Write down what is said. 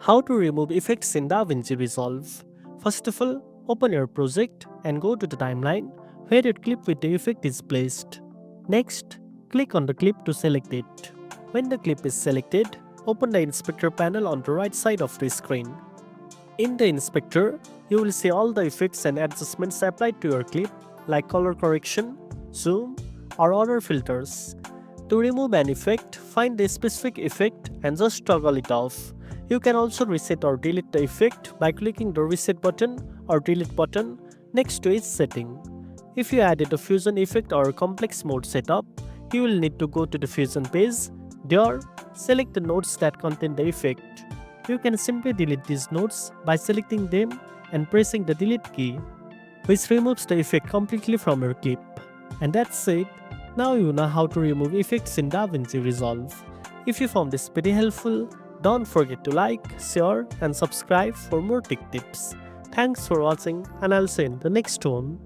How to remove effects in DaVinci Resolve. First of all, open your project and go to the timeline where your clip with the effect is placed. Next, click on the clip to select it. When the clip is selected, open the inspector panel on the right side of the screen. In the inspector, you will see all the effects and adjustments applied to your clip like color correction, zoom, or other filters. To remove an effect, find the specific effect and just toggle it off. You can also reset or delete the effect by clicking the reset button or delete button next to each setting. If you added a fusion effect or a complex mode setup, you will need to go to the fusion page. There, select the nodes that contain the effect. You can simply delete these nodes by selecting them and pressing the delete key, which removes the effect completely from your clip. And that's it. Now you know how to remove effects in DaVinci Resolve. If you found this pretty helpful, don't forget to like, share and subscribe for more tech tips. Thanks for watching and I'll see you in the next one.